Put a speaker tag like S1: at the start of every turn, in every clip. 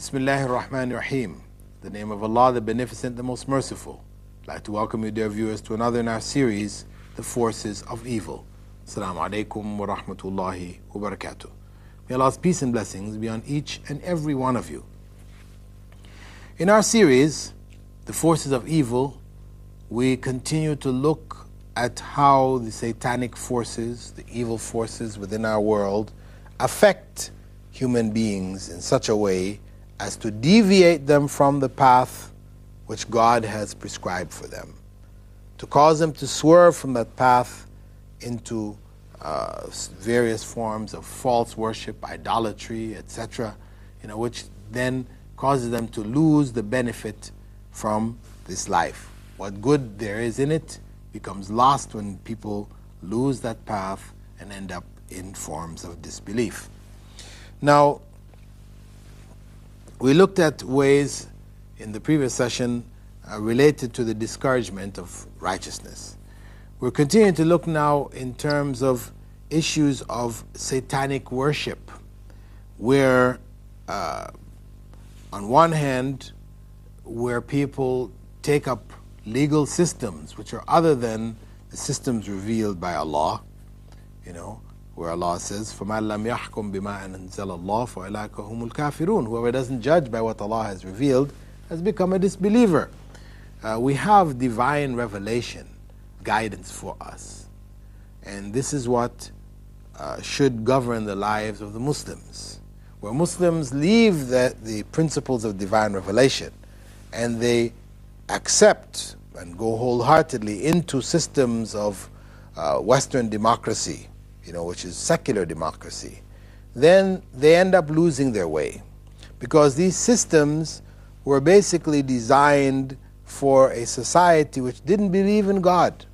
S1: Bismillahir Rahmanir Rahim. The name of Allah, the Beneficent, the Most Merciful. I'd like to welcome you, dear viewers, to another in our series, The Forces of Evil. Assalamu alaikum wa rahmatullahi wa barakatuh. May Allah's peace and blessings be on each and every one of you. In our series, The Forces of Evil, we continue to look at how the satanic forces, the evil forces within our world, affect human beings in such a way as to deviate them from the path which God has prescribed for them, to cause them to swerve from that path into various forms of false worship, idolatry, etc., which then causes them to lose the benefit from this life. What good there is in it becomes lost when people lose that path and end up in forms of disbelief. Now, we looked at ways in the previous session related to the discouragement of righteousness. We're continuing to look now in terms of issues of satanic worship, where on one hand, where people take up legal systems which are other than the systems revealed by Allah, where Allah says, فَمَنْ لَمْ يَحْكُمْ بِمَا أَنزَلَ اللَّهُ فَأُولَٰئِكَ هُمُ الْكَافِرُونَ. Whoever doesn't judge by what Allah has revealed has become a disbeliever. We have divine revelation, guidance for us. And this is what should govern the lives of the Muslims. Where Muslims leave the principles of divine revelation and they accept and go wholeheartedly into systems of Western democracy, which is secular democracy, then they end up losing their way. Because these systems were basically designed for a society which didn't believe in God.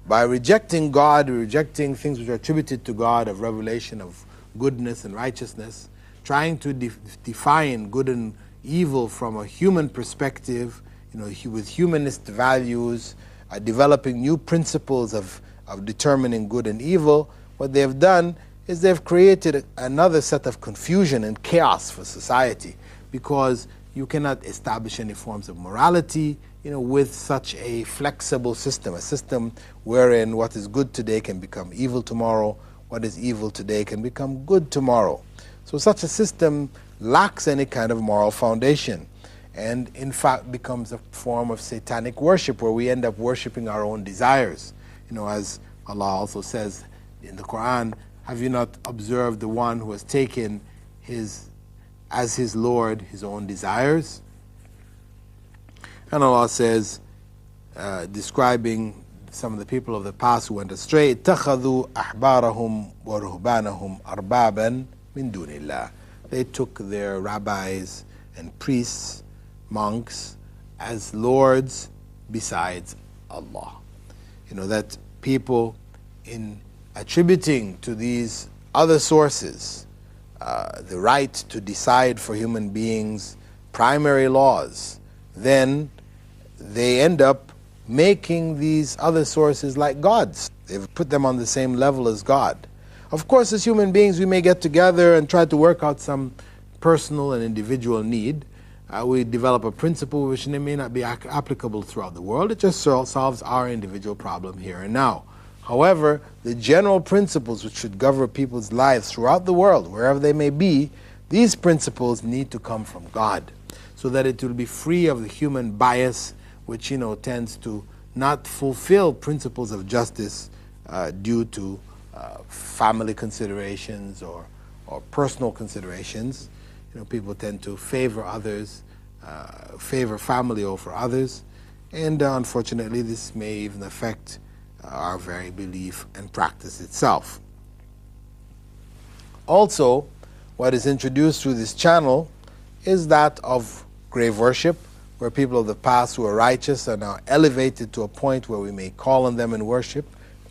S1: By rejecting God, rejecting things which are attributed to God of revelation, of goodness and righteousness, trying to define good and evil from a human perspective, with humanist values, developing new principles of determining good and evil, what they have done is they've created another set of confusion and chaos for society, because you cannot establish any forms of morality, with such a flexible system, a system wherein what is good today can become evil tomorrow, what is evil today can become good tomorrow. So such a system lacks any kind of moral foundation, and in fact becomes a form of satanic worship, where we end up worshiping our own desires. As Allah also says in the Quran, have you not observed the one who has taken as his Lord his own desires? And Allah says, describing some of the people of the past who went astray, اتَّخَذُوا أَحْبَارَهُمْ وَرُهْبَانَهُمْ أَرْبَابًا مِنْ دُونِ اللَّهِ. They took their rabbis and priests, monks, as lords besides Allah. That people, in attributing to these other sources the right to decide for human beings primary laws, then they end up making these other sources like gods. They've put them on the same level as God. Of course, as human beings, we may get together and try to work out some personal and individual need. We develop a principle which may not be applicable throughout the world. It just solves our individual problem here and now. However, the general principles which should govern people's lives throughout the world, wherever they may be, these principles need to come from God, so that it will be free of the human bias which tends to not fulfill principles of justice due to family considerations or personal considerations. People tend to favor others, favor family over others, and unfortunately this may even affect our very belief and practice itself. Also, what is introduced through this channel is that of grave worship, where people of the past who are righteous are now elevated to a point where we may call on them in worship,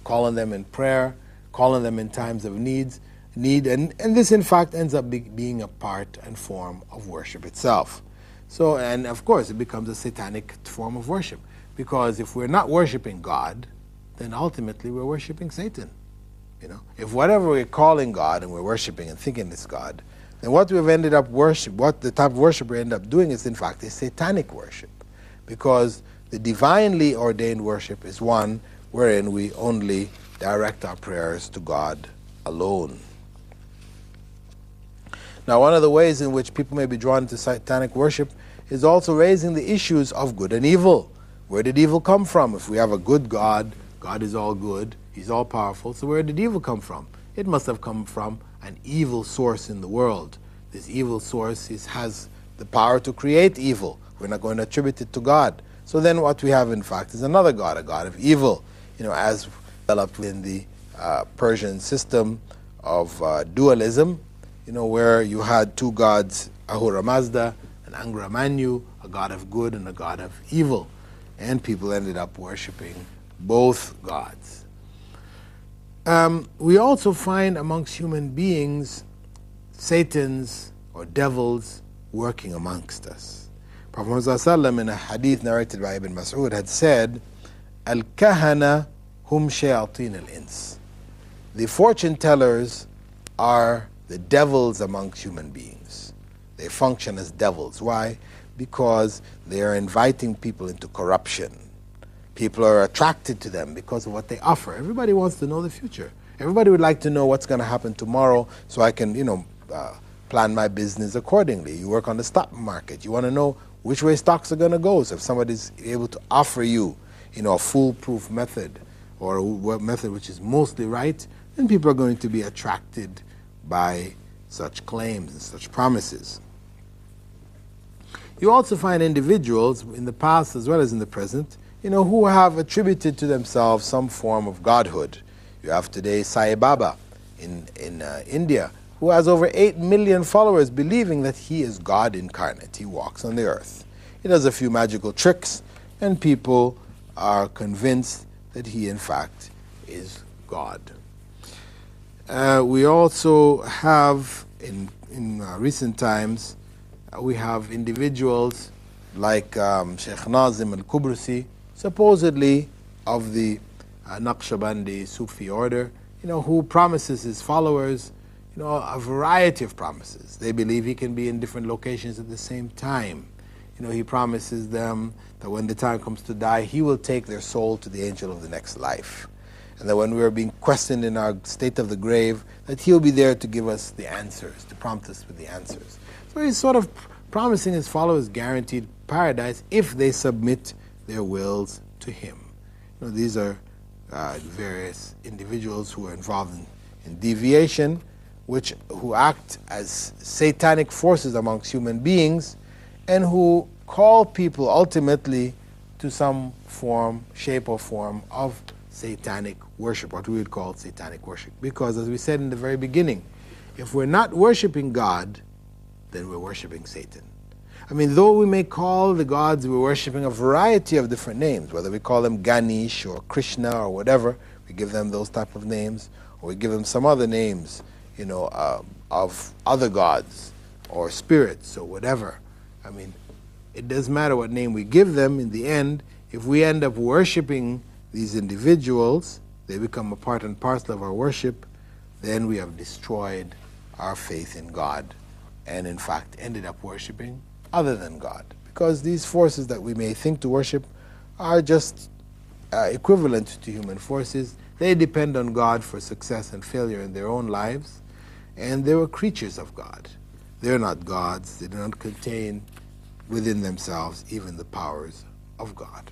S1: call on them in prayer, call on them in times of need, and this in fact ends up being a part and form of worship itself. So, and of course it becomes a satanic form of worship, because if we're not worshiping God, then ultimately we're worshiping Satan. If whatever we're calling God and we're worshiping and thinking it's God And what we've ended up what the type of worship we end up doing is in fact a satanic worship, because the divinely ordained worship is one wherein we only direct our prayers to God alone. Now, one of the ways in which people may be drawn to satanic worship is also raising the issues of good and evil. Where did evil come from? If we have a good God, God is all good, He's all powerful, so where did evil come from? It must have come from an evil source in the world. This evil source has the power to create evil. We're not going to attribute it to God. So then what we have, in fact, is another God, a God of evil, as developed in the Persian system of dualism, where you had two gods, Ahura Mazda and Angra Mainyu, a god of good and a god of evil. And people ended up worshipping both gods. We also find amongst human beings Satans or devils working amongst us. Prophet Muhammad ﷺ, in a hadith narrated by Ibn Mas'ud, had said, Al-kahana hum shayateen al-ins. The fortune tellers are the devils amongst human beings. They function as devils. Why? Because they are inviting people into corruption. People are attracted to them because of what they offer. Everybody wants to know the future. Everybody would like to know what's going to happen tomorrow so I can, plan my business accordingly. You work on the stock market. You want to know which way stocks are going to go. So if somebody's able to offer you, a foolproof method or a method which is mostly right, then people are going to be attracted by such claims and such promises. You also find individuals in the past as well as in the present, who have attributed to themselves some form of godhood. You have today Sai Baba in India, who has over 8 million followers believing that he is God incarnate. He walks on the earth. He does a few magical tricks, and people are convinced that he, in fact, is God. We also have, in recent times, we have individuals like Sheikh Nazim al-Kubrusi, supposedly of the Naqshbandi Sufi order, who promises his followers, a variety of promises. They believe he can be in different locations at the same time. He promises them that when the time comes to die, he will take their soul to the angel of the next life. And that when we are being questioned in our state of the grave, that he'll be there to give us the answers, to prompt us with the answers. So he's sort of promising his followers guaranteed paradise if they submit their wills to him. These are various individuals who are involved in deviation, who act as satanic forces amongst human beings, and who call people ultimately to some form, shape or form of satanic worship, what we would call satanic worship. Because as we said in the very beginning, if we're not worshiping God, then we're worshiping Satan. Though we may call the gods we're worshiping a variety of different names, whether we call them Ganesh or Krishna or whatever, we give them those type of names, or we give them some other names, of other gods or spirits or whatever. It doesn't matter what name we give them. In the end, if we end up worshiping these individuals, they become a part and parcel of our worship, then we have destroyed our faith in God and in fact ended up worshiping other than God. Because these forces that we may think to worship are just equivalent to human forces. They depend on God for success and failure in their own lives, and they were creatures of God. They're not gods. They do not contain within themselves even the powers of God.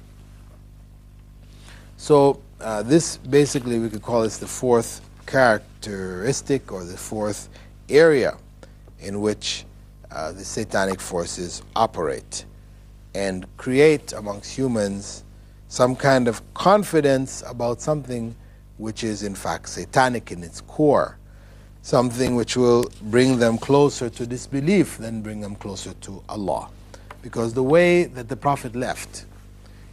S1: So this basically, we could call this the fourth characteristic or the fourth area in which the satanic forces operate and create amongst humans some kind of confidence about something which is in fact satanic in its core, something which will bring them closer to disbelief than bring them closer to Allah. Because the way that the Prophet left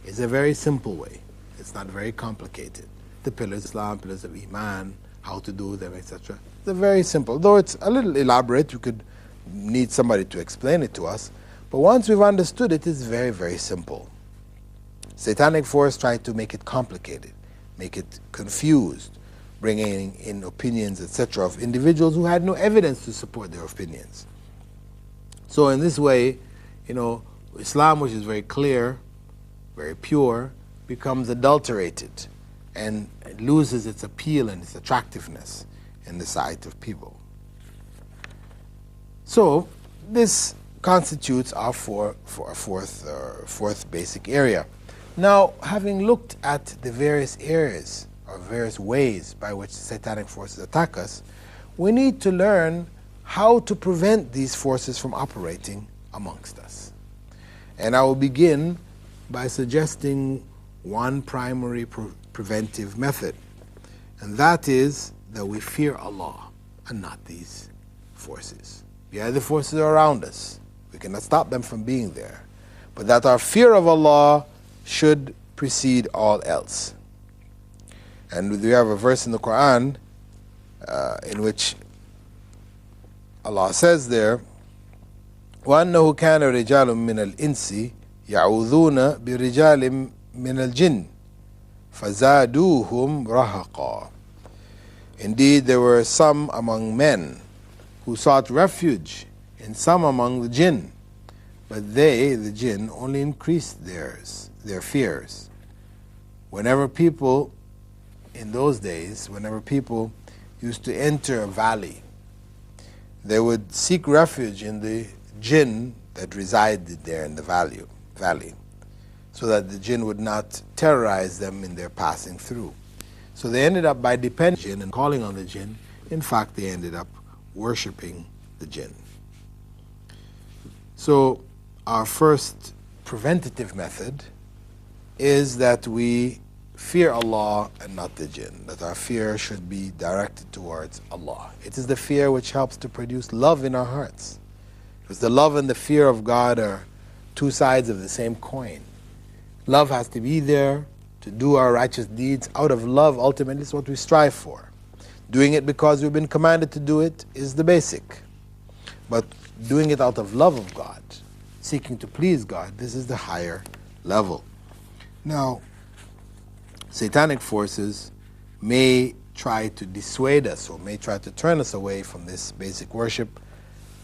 S1: is a very simple way. It's not very complicated. The pillars of Islam, pillars of Iman, how to do them, etc. They're very simple. Though it's a little elaborate, you could need somebody to explain it to us. But once we've understood it, it's very, very simple. Satanic force try to make it complicated, make it confused, bringing in opinions, etc., of individuals who had no evidence to support their opinions. So in this way, Islam, which is very clear, very pure, becomes adulterated and it loses its appeal and its attractiveness in the sight of people. So this constitutes our fourth basic area. Now, having looked at the various areas or various ways by which satanic forces attack us, we need to learn how to prevent these forces from operating amongst us. And I will begin by suggesting one primary preventive method, and that is that we fear Allah and not these forces. Yeah, the forces are around us. We cannot stop them from being there. But that our fear of Allah should precede all else. And we have a verse in the Quran in which Allah says there, وَأَنَّهُ كَانَ رِجَالٌ مِّنَ الْإِنسِ يَعُوذُونَ بِرِجَالٍ مِّنَ الْجِنِّ فَزَادُوهُمْ رَهَقًا. Indeed, there were some among men who sought refuge in some among the jinn, but they, the jinn, only increased their fears. Whenever people, in those days, whenever people used to enter a valley, they would seek refuge in the jinn that resided there in the valley, so that the jinn would not terrorize them in their passing through. So they ended up, by depending on the jinn and calling on the jinn, in fact they ended up worshipping the jinn. So our first preventative method is that we fear Allah and not the jinn, that our fear should be directed towards Allah. It is the fear which helps to produce love in our hearts, because the love and the fear of God are two sides of the same coin. Love has to be there to do our righteous deeds. Out of love, ultimately, is what we strive for. Doing it because we've been commanded to do it is the basic. But doing it out of love of God, seeking to please God, this is the higher level. Now, satanic forces may try to dissuade us or may try to turn us away from this basic worship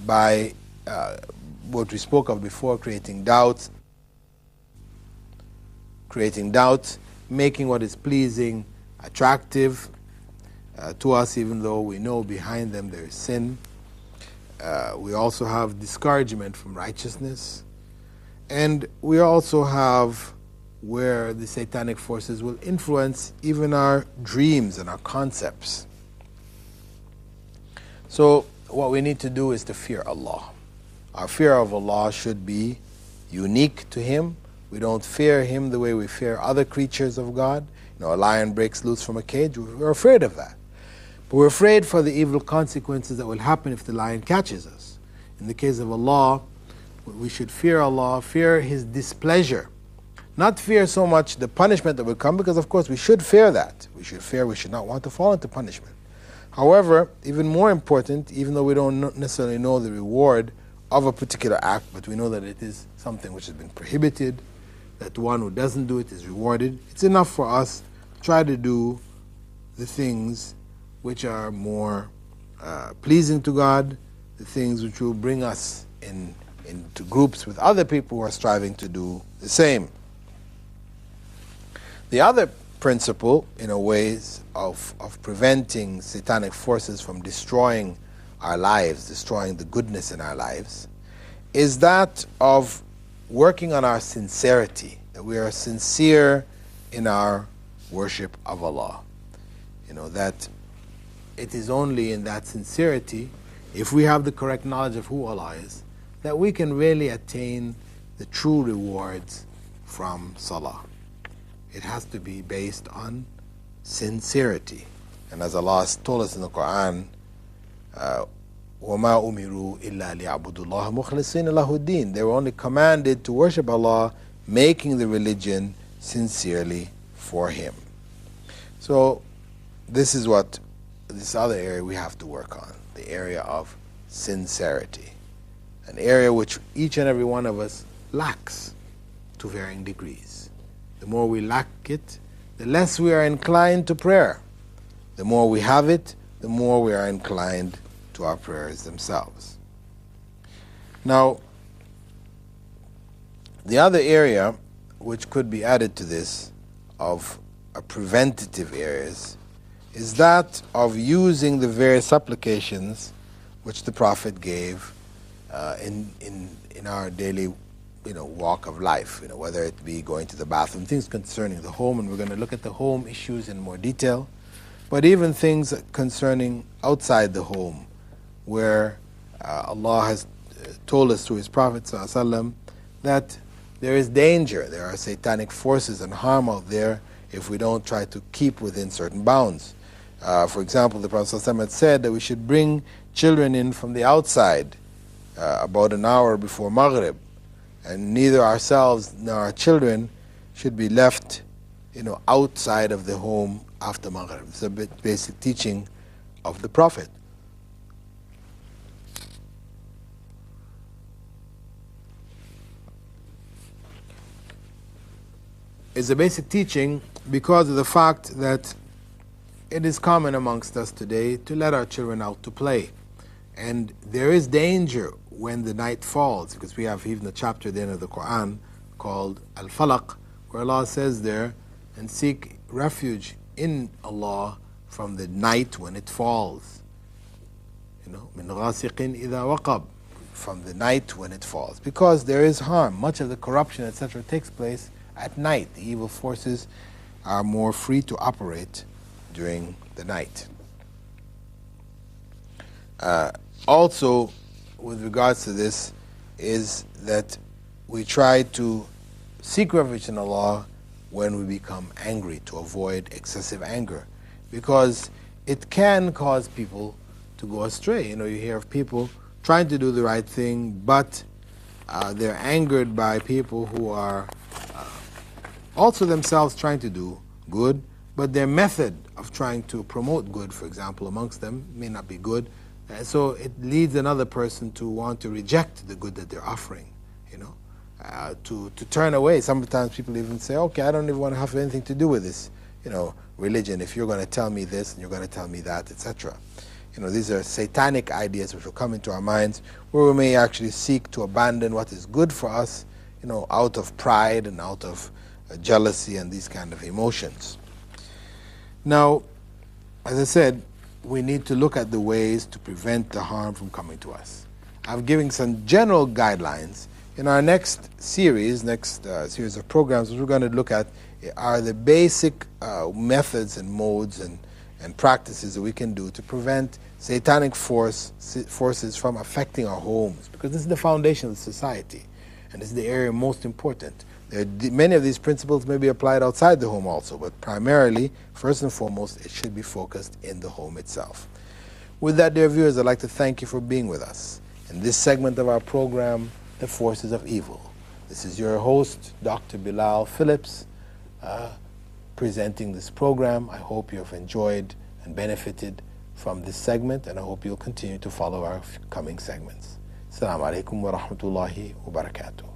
S1: by what we spoke of before, creating doubts, making what is pleasing attractive to us, even though we know behind them there is sin. We also have discouragement from righteousness. And we also have where the satanic forces will influence even our dreams and our concepts. So what we need to do is to fear Allah. Our fear of Allah should be unique to Him. We don't fear Him the way we fear other creatures of God. A lion breaks loose from a cage, we're afraid of that. But we're afraid for the evil consequences that will happen if the lion catches us. In the case of Allah, we should fear Allah, fear His displeasure. Not fear so much the punishment that will come, because of course we should fear that. We should not want to fall into punishment. However, even more important, even though we don't necessarily know the reward of a particular act, but we know that it is something which has been prohibited, that one who doesn't do it is rewarded, it's enough for us to try to do the things which are more pleasing to God, the things which will bring us into groups with other people who are striving to do the same. The other principle, ways of preventing satanic forces from destroying our lives, destroying the goodness in our lives, is that of working on our sincerity, that we are sincere in our worship of Allah. That it is only in that sincerity, if we have the correct knowledge of who Allah is, that we can really attain the true rewards from Salah. It has to be based on sincerity. And as Allah has told us in the Quran, وَمَا أُمِرُوا إِلَّا لِيَعْبُدُوا اللَّهَ مُخْلِصِينَ لَهُ الدِّينَ. They were only commanded to worship Allah, making the religion sincerely for Him. So this is this other area we have to work on, the area of sincerity, an area which each and every one of us lacks to varying degrees. The more we lack it, the less we are inclined to prayer. The more we have it, the more we are inclined to our prayers themselves. Now, the other area which could be added to this of preventative areas is that of using the various supplications which the Prophet gave in our daily walk of life, whether it be going to the bathroom, things concerning the home, and we're going to look at the home issues in more detail, but even things concerning outside the home, where Allah has told us through His Prophet ﷺ that there is danger, there are satanic forces and harm out there if we don't try to keep within certain bounds. For example, the Prophet ﷺ had said that we should bring children in from the outside about an hour before Maghrib, and neither ourselves nor our children should be left outside of the home after Maghrib. It's a basic teaching of the Prophet. It's a basic teaching because of the fact that it is common amongst us today to let our children out to play. And there is danger when the night falls, because we have even a chapter at the end of the Quran called Al-Falaq, where Allah says there, and seek refuge in Allah from the night when it falls. Min ghasiqin idha waqab, from the night when it falls. Because there is harm. Much of the corruption, etc., takes place at night. The evil forces are more free to operate during the night. Also, with regards to this, is that we try to seek refuge in Allah when we become angry, to avoid excessive anger, because it can cause people to go astray. You hear of people trying to do the right thing, but they're angered by people who are also themselves trying to do good, but their method of trying to promote good, for example, amongst them may not be good. So it leads another person to want to reject the good that they're offering, to turn away. Sometimes people even say, okay, I don't even want to have anything to do with this, religion, if you're going to tell me this and you're going to tell me that, etc. These are satanic ideas which will come into our minds, where we may actually seek to abandon what is good for us, out of pride and out of jealousy and these kind of emotions. Now, as I said, we need to look at the ways to prevent the harm from coming to us. I'm giving some general guidelines. In our next series of programs, what we're going to look at are the basic methods and modes and practices that we can do to prevent satanic forces from affecting our homes, because this is the foundation of society, and this is the area most important. Many of these principles may be applied outside the home also, but primarily, first and foremost, it should be focused in the home itself. With that, dear viewers, I'd like to thank you for being with us in this segment of our program, The Forces of Evil. This is your host, Dr. Bilal Phillips, presenting this program. I hope you have enjoyed and benefited from this segment, and I hope you'll continue to follow our coming segments. Assalamu alaikum wa rahmatullahi wa barakatuh.